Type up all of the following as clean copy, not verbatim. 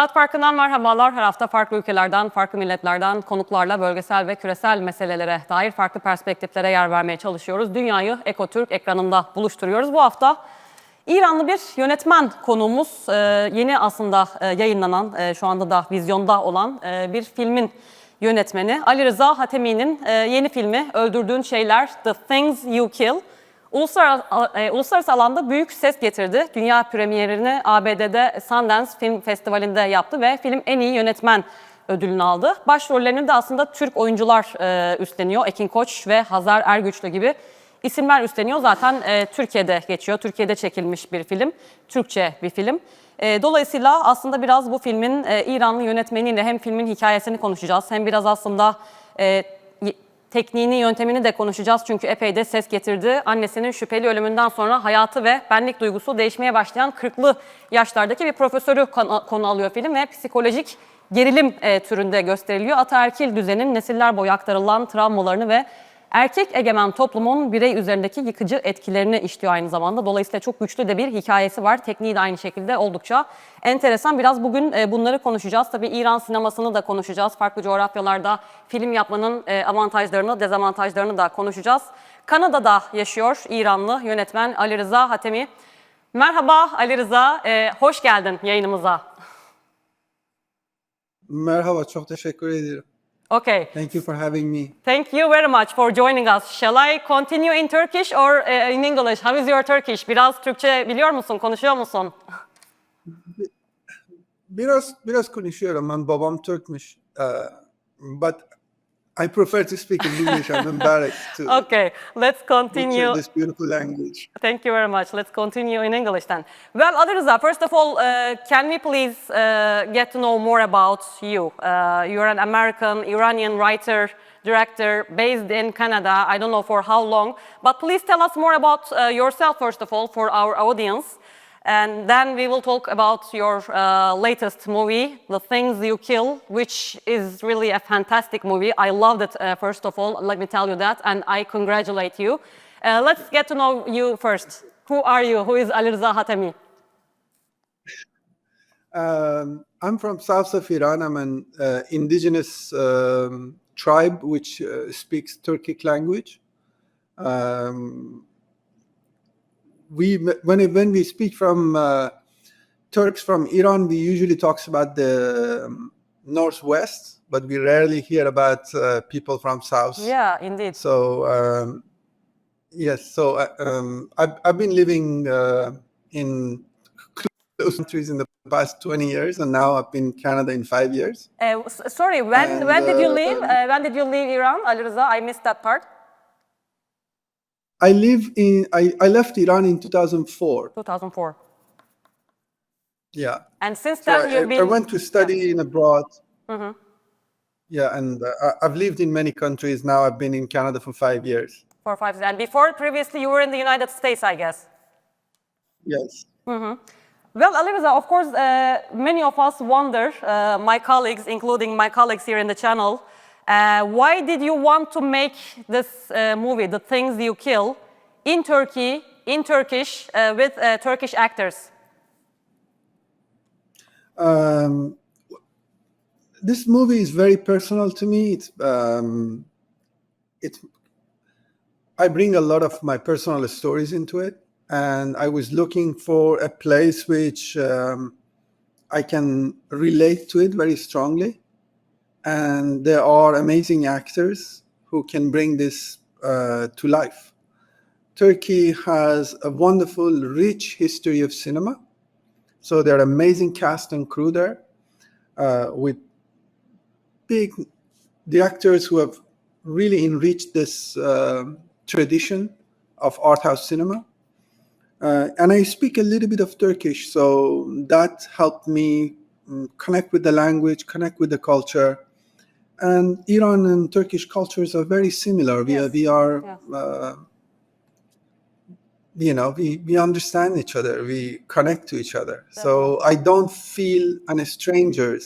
Saat Farkı'ndan merhabalar. Her hafta farklı ülkelerden, farklı milletlerden konuklarla bölgesel ve küresel meselelere dair farklı perspektiflere yer vermeye çalışıyoruz. Dünyayı EKOTÜRK ekranında buluşturuyoruz. Bu hafta İranlı bir yönetmen konuğumuz. Yeni aslında yayınlanan, şu anda da vizyonda olan bir filmin yönetmeni. Alireza Khatami'nin yeni filmi Öldürdüğün Şeyler, The Things You Kill. Uluslararası alanda büyük ses getirdi. Dünya premierini ABD'de Sundance Film Festivali'nde yaptı ve film en iyi yönetmen ödülünü aldı. Başrollerini de aslında Türk oyuncular üstleniyor. Ekin Koç ve Hazar Ergüçlü gibi isimler üstleniyor. Zaten Türkiye'de geçiyor. Türkiye'de çekilmiş bir film. Türkçe bir film. Dolayısıyla aslında biraz bu filmin İranlı yönetmeniyle hem filmin hikayesini konuşacağız. Hem biraz aslında tekniğini, yöntemini de konuşacağız çünkü epey de ses getirdi. Annesinin şüpheli ölümünden sonra hayatı ve benlik duygusu değişmeye başlayan 40'lı yaşlardaki bir profesörü konu alıyor film ve psikolojik gerilim türünde gösteriliyor. Ataerkil düzenin nesiller boyu aktarılan travmalarını ve erkek egemen toplumun birey üzerindeki yıkıcı etkilerini işliyor aynı zamanda. Dolayısıyla çok güçlü de bir hikayesi var. Tekniği de aynı şekilde oldukça enteresan. Biraz bugün bunları konuşacağız. Tabii İran sinemasını da konuşacağız. Farklı coğrafyalarda film yapmanın avantajlarını, dezavantajlarını da konuşacağız. Kanada'da yaşıyor İranlı yönetmen Alireza Khatami. Merhaba Alireza, hoş geldin yayınımıza. Merhaba, çok teşekkür ederim. Okay. Thank you for having me. Thank you very much for joining us. Shall I continue in Turkish or in English? How is your Turkish? Biraz Türkçe biliyor musun? Konuşuyor musun? Biraz konuşuyorum. Ben babam Türkmüş. But I prefer to speak in English. I'm embarrassed to Okay, let's continue. this beautiful language. Thank you very much. Let's continue in English then. Well, Alireza, first of all, can we please get to know more about you? You're an American, Iranian writer, director based in Canada. I don't know for how long, but please tell us more about yourself, first of all, for our audience. And then we will talk about your latest movie, The Things You Kill, which is really a fantastic movie. I loved it, first of all, let me tell you that, and I congratulate you. Let's get to know you first. Who are you? Who is Alireza Khatami? I'm from south of Iran. I'm an indigenous tribe which speaks Turkic language. When we speak from Turks from Iran, we usually talk about the northwest, but we rarely hear about people from south. Yeah, indeed. So yes, so I've been living in close countries in the past 20 years, and now I've been in Canada in 5 years. Sorry, when did you leave? When did you leave Iran, Alireza? I missed that part. I left Iran in 2004. 2004. Yeah. And since then you've been... I went to study in abroad. Mm-hmm. Yeah, and I've lived in many countries. Now I've been in Canada for 5 years. For 5 years. And before, previously, you were in the United States, I guess. Yes. Mm-hmm. Well, Alireza, of course, many of us wonder, my colleagues, including my colleagues here in the channel, why did you want to make this movie, The Things You Kill, in Turkey, in Turkish, with Turkish actors? This movie is very personal to me. I bring a lot of my personal stories into it, and I was looking for a place which I can relate to it very strongly. And there are amazing actors who can bring this to life. Turkey has a wonderful, rich history of cinema. So there are amazing cast and crew there with big directors who have really enriched this tradition of art house cinema. And I speak a little bit of Turkish, so that helped me connect with the language, connect with the culture. And Iran and Turkish cultures are very similar. Yes. We are, Yeah. We understand each other. We connect to each other. So I don't feel a stranger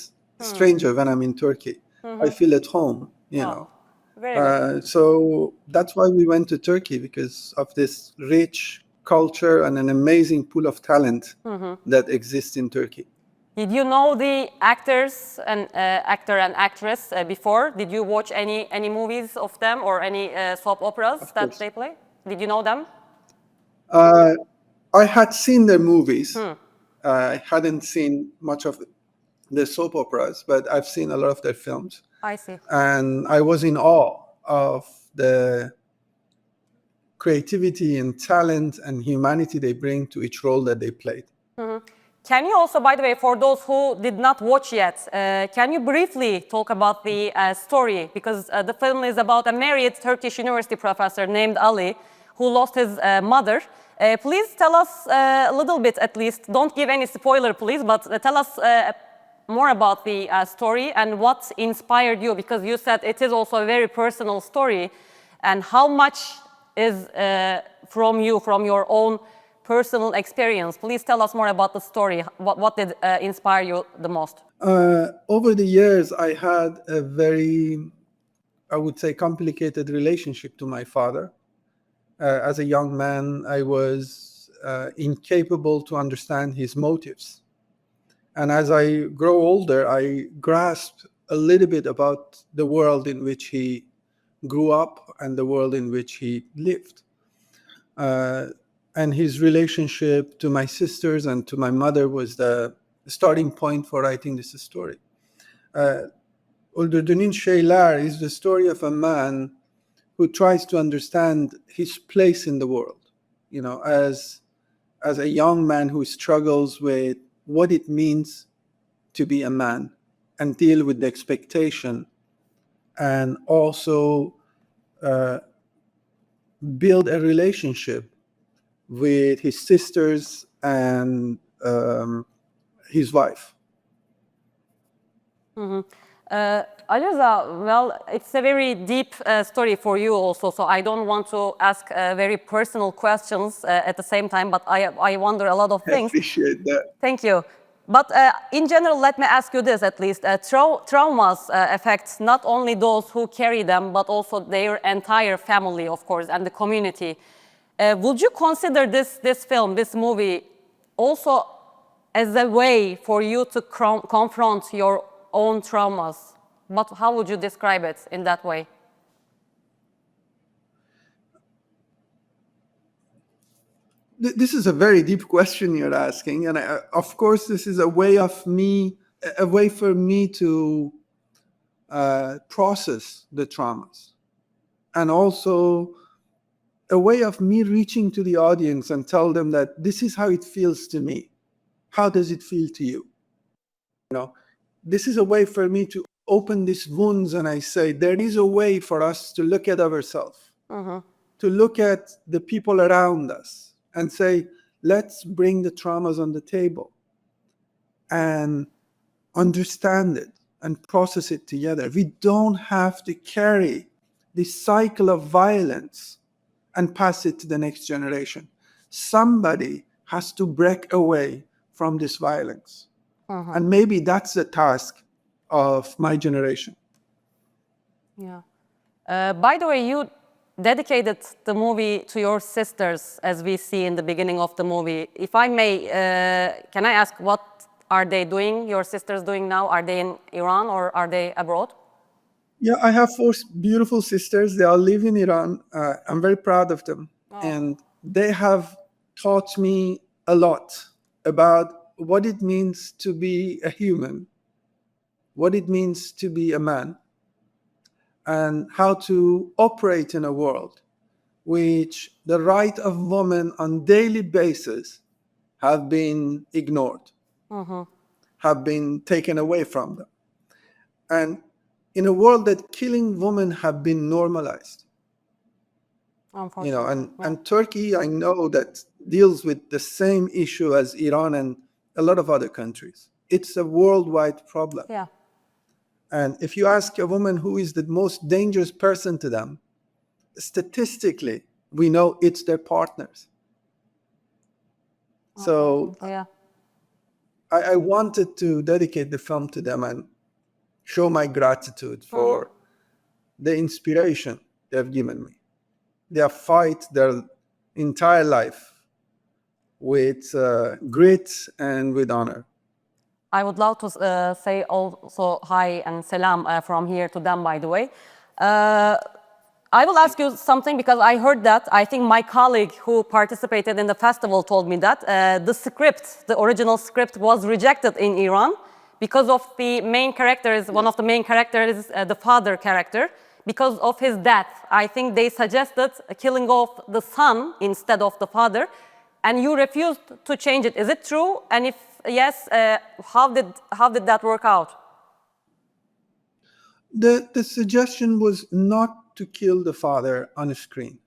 when I'm in Turkey. I feel at home, you know. Very good. So that's why we went to Turkey, because of this rich culture and an amazing pool of talent that exists in Turkey. Did you know the actors and actor and actress before? Did you watch any movies of them or any soap operas that course. they play? Did you know them? I had seen their movies. I hadn't seen much of the soap operas, but I've seen a lot of their films. I see. And I was in awe of the creativity and talent and humanity they bring to each role that they played. Can you also, by the way, for those who did not watch yet, can you briefly talk about the story? Because the film is about a married Turkish university professor named Ali who lost his mother. Please tell us a little bit, at least. Don't give any spoiler, please, but tell us more about the story and what inspired you, because you said it is also a very personal story. And how much is from you, from your own personal experience? Please tell us more about the story. What did inspire you the most? Over the years, I had a very, I would say, complicated relationship to my father. As a young man, I was incapable to understand his motives. And as I grow older, I grasped a little bit about the world in which he grew up and the world in which he lived. And his relationship to my sisters and to my mother was the starting point for writing this story. Öldürdüğün şeyler is the story of a man who tries to understand his place in the world, you know, as a young man who struggles with what it means to be a man and deal with the expectation, and also build a relationship with his sisters and his wife. Alireza, well, it's a very deep story for you also, so I don't want to ask very personal questions at the same time, but I wonder a lot of I things. appreciate that. Thank you. But in general, let me ask you this at least. Traumas affect not only those who carry them, but also their entire family, of course, and the community. Would you consider this film, this movie, also as a way for you to confront your own traumas? But how would you describe it in that way? This is a very deep question you're asking, and of course, this is a way for me to process the traumas, and also a way of me reaching to the audience and tell them that this is how it feels to me. How does it feel to you? You know, this is a way for me to open these wounds, and I say there is a way for us to look at ourselves, to look at the people around us, and say, let's bring the traumas on the table and understand it and process it together. We don't have to carry this cycle of violence and pass it to the next generation. Somebody has to break away from this violence. And maybe that's the task of my generation. Yeah. By the way, you dedicated the movie to your sisters, as we see in the beginning of the movie. If I may, can I ask what are they doing, your sisters doing now? Are they in Iran or are they abroad? Yeah, I have four beautiful sisters. They all live in Iran. I'm very proud of them. And they have taught me a lot about what it means to be a human, what it means to be a man, and how to operate in a world which the right of women on daily basis have been ignored, have been taken away from them. And in a world that killing women have been normalized. You know, and Turkey, I know that deals with the same issue as Iran and a lot of other countries. It's a worldwide problem. Yeah. And if you ask a woman who is the most dangerous person to them, statistically, we know it's their partners. So Yeah. I wanted to dedicate the film to them and show my gratitude for the inspiration they've given me. They have fight their entire life with grit and with honor. I would love to say also hi and salam from here to them, by the way. I will ask you something because I heard that. I think my colleague who participated in the festival told me that the original script was rejected in Iran because of the main characters, one of the main characters, the father character, because of his death. I think they suggested killing off the son instead of the father, and you refused to change it. Is it true? And if yes, how did that work out? The suggestion was not to kill the father on a screen.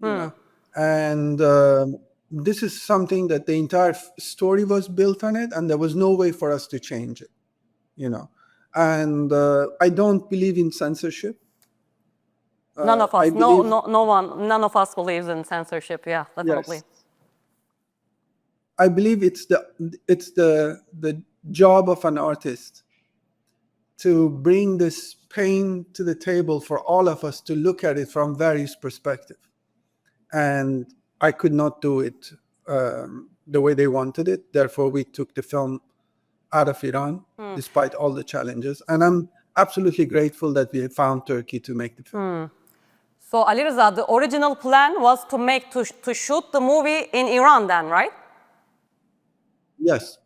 You know? And this is something that the entire story was built on it, and there was no way for us to change it, you know. And I don't believe in censorship. None of us, none of us believes in censorship. Yeah, definitely. Yes. I believe it's the job of an artist to bring this pain to the table for all of us to look at it from various perspectives. And I could not do it the way they wanted it. Therefore, we took the film out of Iran, despite all the challenges. And I'm absolutely grateful that we found Turkey to make the film. So, Alireza, the original plan was to shoot the movie in Iran then, right? Yes.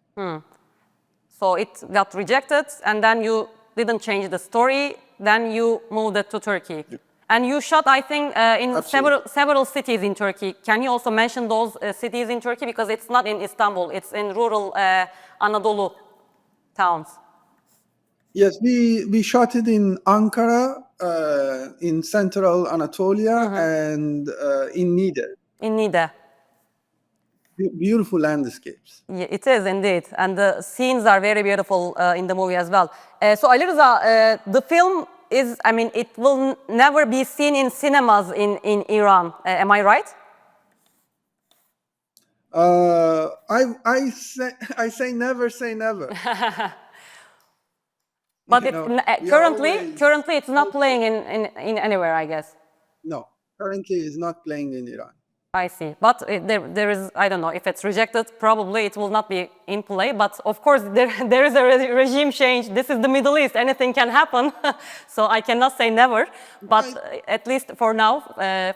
So it got rejected, and then you didn't change the story. Then you moved it to Turkey. And you shot, I think, in several cities in Turkey. Can you also mention those cities in Turkey? Because it's not in Istanbul, it's in rural Anadolu towns. Yes, we shot it in Ankara, in central Anatolia, and in Niğde. In Niğde. Beautiful landscapes. Yeah, it is indeed, and the scenes are very beautiful in the movie as well. So Alireza, the film is, I mean, it will never be seen in cinemas in Iran. Am I right? I say never say never. But currently it's not playing in anywhere, I guess. No, currently it's not playing in Iran. I see. But there is, I don't know, if it's rejected, probably it will not be in play. But of course, there is a regime change. This is the Middle East. Anything can happen. So I cannot say never. But at least for now,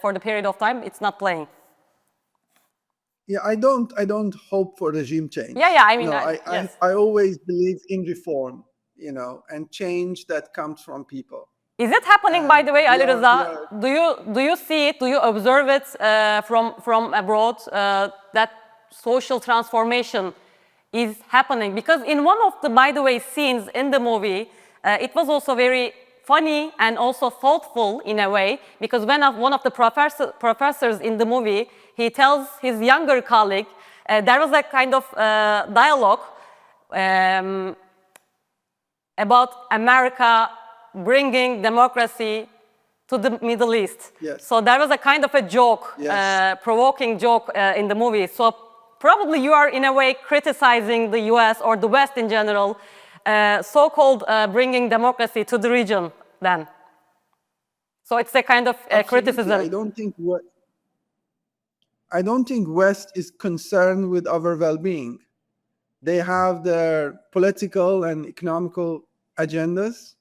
for the period of time, it's not playing. Yeah, I don't hope for regime change. Yeah, I mean, yes. I always believe in reform, you know, and change that comes from people. Is it happening, by the way, Alireza? Do you see it? Do you observe it from abroad? That social transformation is happening? Because in one of the, by the way, scenes in the movie, it was also very funny and also thoughtful in a way. Because when one of the professors in the movie, he tells his younger colleague, there was a kind of dialogue about America bringing democracy to the Middle East. Yes. So there was a kind of a joke, provoking joke in the movie. So probably you are in a way criticizing the US or the West in general, so-called bringing democracy to the region then. So it's a kind of criticism. I don't think West is concerned with our well-being. They have their political and economical agendas,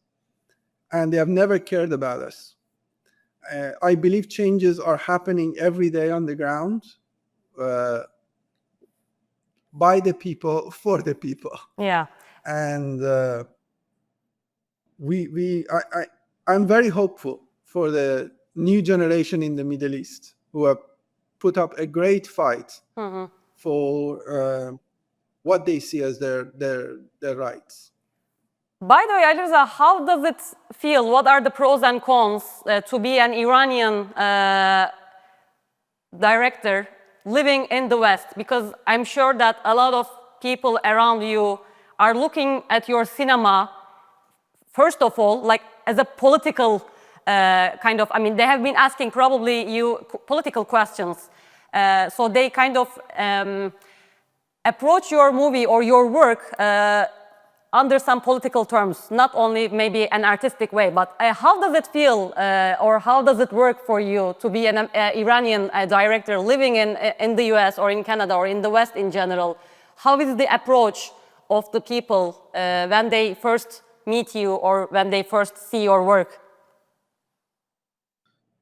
and they have never cared about us. I believe changes are happening every day on the ground, by the people, for the people. Yeah. And I'm very hopeful for the new generation in the Middle East who have put up a great fight for what they see as their rights. By the way, Alireza, how does it feel? What are the pros and cons to be an Iranian director living in the West? Because I'm sure that a lot of people around you are looking at your cinema, first of all, like as a political kind of, I mean, they have been asking probably you political questions. So they kind of approach your movie or your work under some political terms, not only maybe an artistic way, but how does it feel or how does it work for you to be an Iranian director living in the US or in Canada or in the West in general? How is the approach of the people when they first meet you or when they first see your work?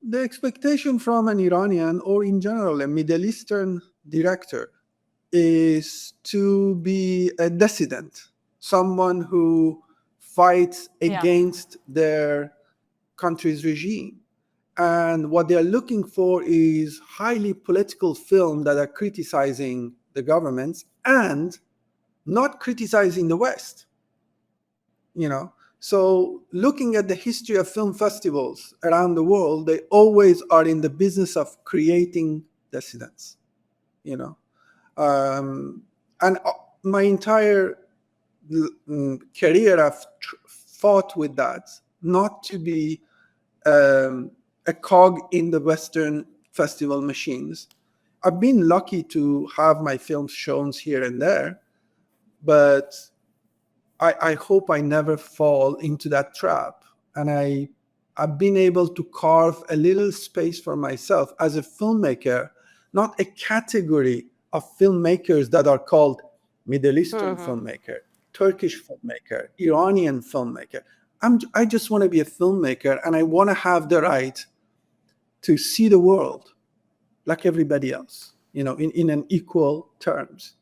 The expectation from an Iranian or in general a Middle Eastern director is to be a dissident, someone who fights against their country's regime. And what they're looking for is highly political film that are criticizing the governments and not criticizing the West. So looking at the history of film festivals around the world, they always are in the business of creating dissidents. And my entire career I've fought with that, not to be a cog in the Western festival machines. I've been lucky to have my films shown here and there, but I hope I never fall into that trap. And I've been able to carve a little space for myself as a filmmaker, not a category of filmmakers that are called Middle Eastern filmmaker, Turkish filmmaker, Iranian filmmaker. I just want to be a filmmaker, and I want to have the right to see the world like everybody else, in an equal terms,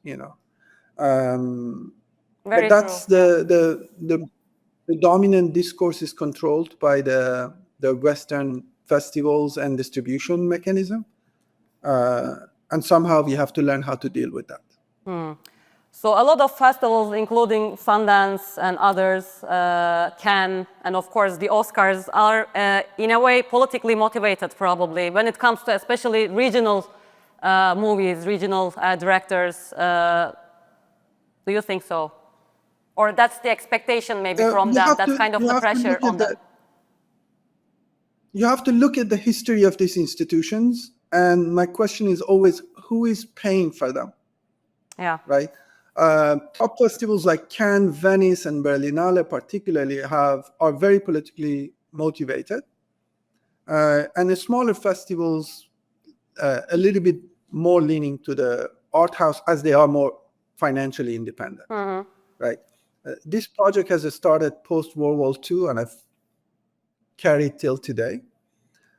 Very but that's true. the dominant discourse is controlled by the Western festivals and distribution mechanism, and somehow we have to learn how to deal with that. So a lot of festivals, including Sundance and others, Cannes, and of course the Oscars, are in a way politically motivated probably when it comes to especially regional movies, regional directors. Do you think so? Or that's the expectation maybe from them, that's kind of the pressure on them. You have to look at the history of these institutions, and my question is always, who is paying for them? Yeah. Right? Top festivals like Cannes, Venice, and Berlinale particularly are very politically motivated. And the smaller festivals, a little bit more leaning to the art house as they are more financially independent. Right? This project has started post-World War II, and I've carried till today.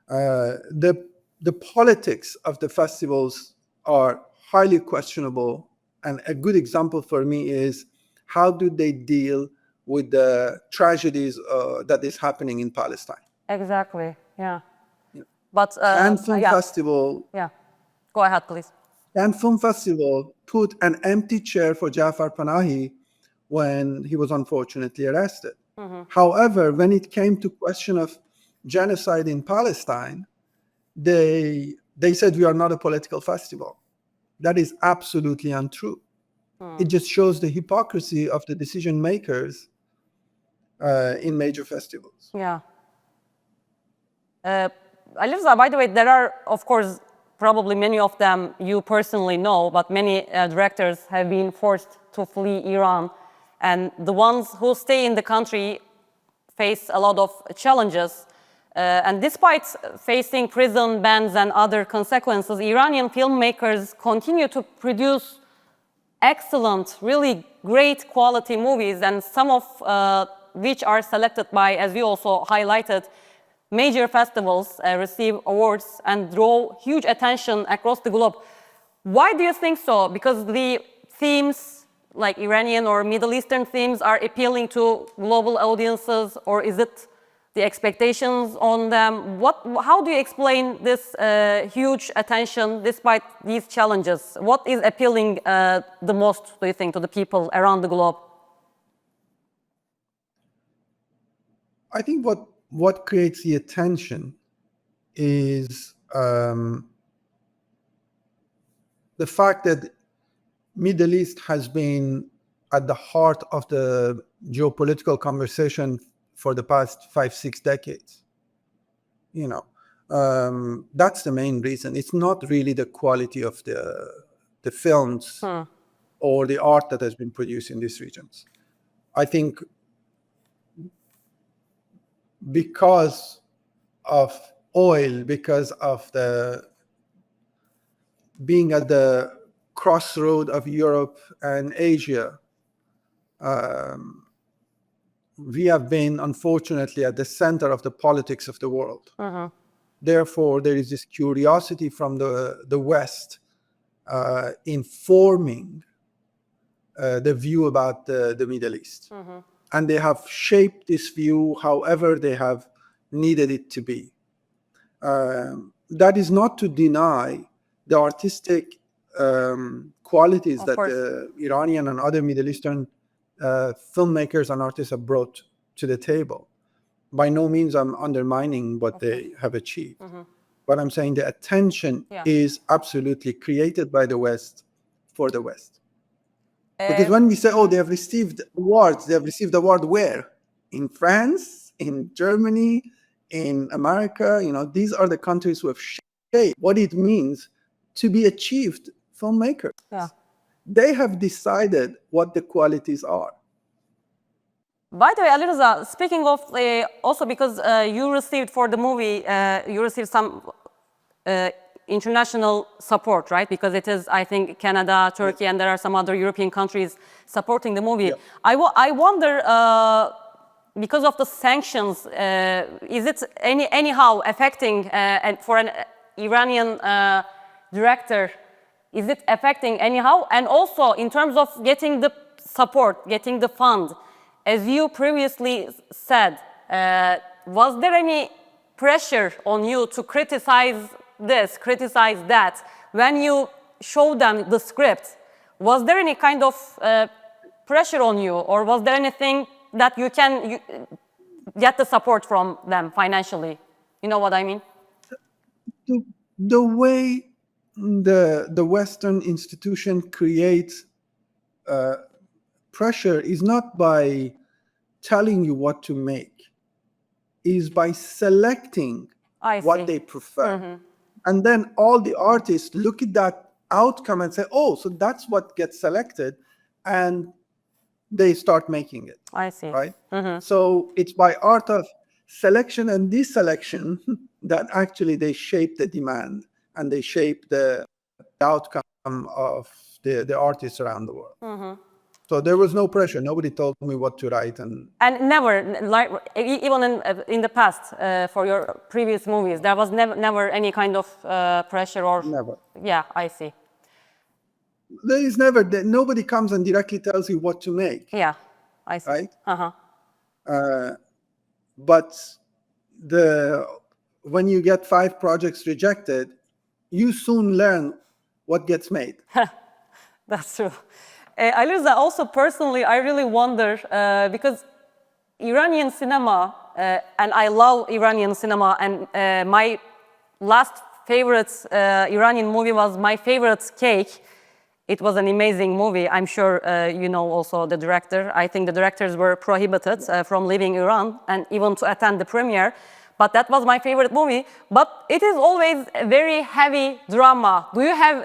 The politics of the festivals are highly questionable, and a good example for me is how do they deal with the tragedies that is happening in Palestine. Exactly, yeah. But Cannes Film Festival. Yeah, go ahead, please. Cannes Film Festival put an empty chair for Jafar Panahi when he was unfortunately arrested. However, when it came to question of genocide in Palestine, they said we are not a political festival. That is absolutely untrue. It just shows the hypocrisy of the decision makers in major festivals. Yeah. Alireza, by the way, there are, of course, probably many of them you personally know, but many directors have been forced to flee Iran. And the ones who stay in the country face a lot of challenges. And despite facing prison bans and other consequences, Iranian filmmakers continue to produce excellent, really great quality movies, and some of which are selected by, as you also highlighted, major festivals, receive awards and draw huge attention across the globe. Why do you think so? Because the themes, like Iranian or Middle Eastern themes, are appealing to global audiences, or is it the expectations on them? How do you explain this huge attention despite these challenges? What is appealing the most, do you think, to the people around the globe? I think what creates the attention is the fact that Middle East has been at the heart of the geopolitical conversation for the past 5-6 decades. That's the main reason. It's not really the quality of the films or the art that has been produced in these regions. I think because of oil, because of the being at the crossroad of Europe and Asia, we have been, unfortunately, at the center of the politics of the world. Therefore, there is this curiosity from the West informing the view about the Middle East. And they have shaped this view however they have needed it to be. That is not to deny the artistic qualities that the Iranian and other Middle Eastern filmmakers and artists have brought to the table. By no means I'm undermining what they have achieved. But I'm saying the attention is absolutely created by the West for the West. Because when we say, oh, they have received awards, they have received award where? In France, in Germany, in America, these are the countries who have shaped what it means to be achieved filmmakers. They have decided what the qualities are. By the way, Alireza, speaking of, also because you received for the movie, you received some international support, right? Because it is, I think, Canada, Turkey, and there are some other European countries supporting the movie. I wonder, because of the sanctions, is it anyhow affecting, and for an Iranian director, is it affecting anyhow? And also, in terms of getting the support, getting the fund, as you previously said, was there any pressure on you to criticize this, criticize that? When you showed them the script, was there any kind of pressure on you, or was there anything that you can get the support from them financially? You know what I mean? The way the Western institution creates pressure is not by telling you what to make, is by selecting what they prefer. And then all the artists look at that outcome and say, oh, so that's what gets selected, and they start making it. I see. Right? So it's by art of selection and deselection that actually they shape the demand and they shape the outcome of the artists around the world. So there was no pressure. Nobody told me what to write. And never, like, even in the past, for your previous movies, there was never any kind of pressure or... Never. Yeah, I see. There is never, nobody comes and directly tells you what to make. Yeah, I see. Right? But when you get 5 projects rejected, you soon learn what gets made. That's true. Alireza, also personally, I really wonder, because Iranian cinema, and I love Iranian cinema, and my last favorite Iranian movie was My Favorite Cake. It was an amazing movie. I'm sure you know also the director. I think the directors were prohibited from leaving Iran and even to attend the premiere. But that was my favorite movie. But it is always a very heavy drama. Do you have,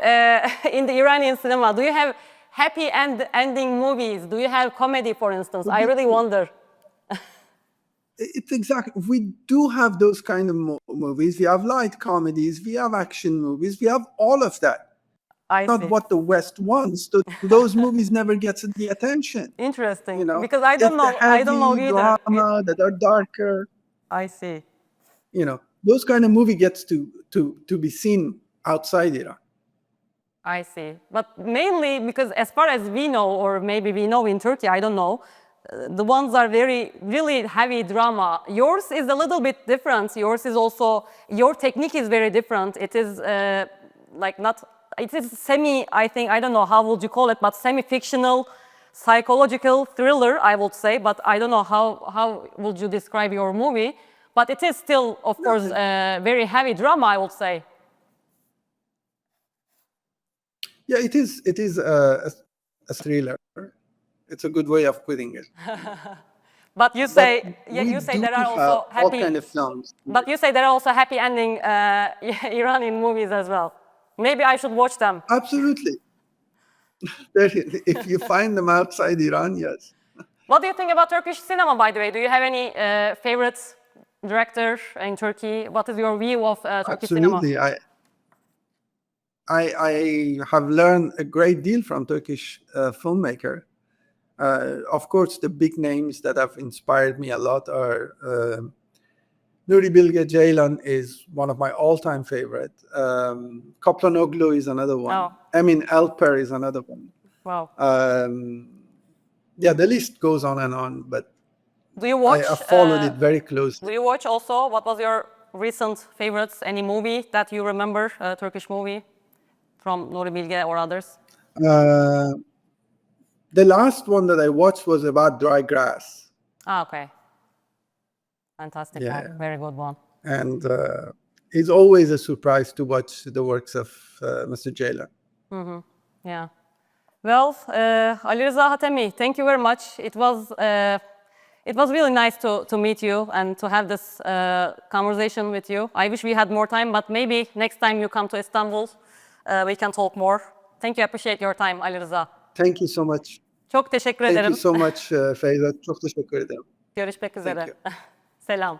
in the Iranian cinema, do you have happy ending movies? Do you have comedy, for instance? I really wonder. It's exactly, we do have those kind of movies. We have light comedies, we have action movies, we have all of that. Not what the West wants. Those movies never get the attention. Interesting, because I don't know either. Drama that are darker. I see. Those kind of movie gets to be seen outside Iran. I see. But mainly because as far as we know, or maybe we know in Turkey, I don't know, the ones are really heavy drama. Yours is a little bit different. Yours is also, your technique is very different. It is it is semi, I think, I don't know, how would you call it, but semi-fictional, psychological thriller, I would say, but I don't know how would you describe your movie. But it is still, of course, very heavy drama, I would say. Yeah, it is a thriller. It's a good way of putting it. But you say, there are also happy... all kind of films. But you say there are also happy ending Iranian movies as well. Maybe I should watch them. Absolutely. If you find them outside Iran, yes. What do you think about Turkish cinema, by the way? Do you have any favorite director in Turkey? What is your view of Turkish cinema? Absolutely. I have learned a great deal from Turkish filmmaker. Of course, the big names that have inspired me a lot are Nuri Bilge Ceylan is one of my all-time favorite. Kaplanoglu is another one. Oh. Emin Alper is another one. Wow. Yeah, the list goes on and on, but Do you watch? I followed it very closely. Do you watch also? What was your recent favorites? Any movie that you remember? A Turkish movie from Nuri Bilge or others? The last one that I watched was about dry grass. Ah, okay. Fantastic Yeah. one. Very good one. And it's always a surprise to watch the works of Mr. Ceylan. Yeah. Well, Alireza Khatami, thank you very much. It was really nice to meet you and to have this conversation with you. I wish we had more time, but maybe next time you come to Istanbul, we can talk more. Thank you. I appreciate your time, Alireza. Thank you so much. Çok teşekkür Thank ederim. you so much Feyza. Çok teşekkür ederim. Görüşmek üzere. Thank you. Selam.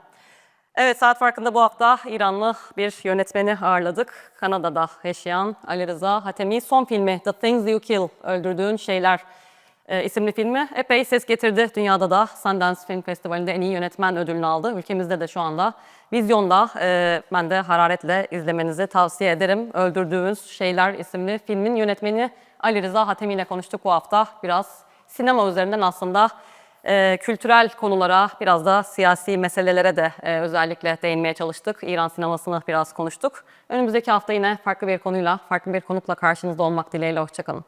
Evet, Saat Farkı'nda bu hafta İranlı bir yönetmeni ağırladık. Kanada'da yaşayan Alireza Khatami son filmi The Things You Kill, Öldürdüğün Şeyler isimli filmi epey ses getirdi. Dünyada da Sundance Film Festivali'nde en iyi yönetmen ödülünü aldı. Ülkemizde de şu anda vizyonda. Ben de hararetle izlemenizi tavsiye ederim. Öldürdüğümüz Şeyler isimli filmin yönetmeni Alireza Khatami ile konuştuk bu hafta. Biraz sinema üzerinden aslında kültürel konulara, biraz da siyasi meselelere de özellikle değinmeye çalıştık. İran sinemasını biraz konuştuk. Önümüzdeki hafta yine farklı bir konuyla, farklı bir konukla karşınızda olmak dileğiyle. Hoşça kalın.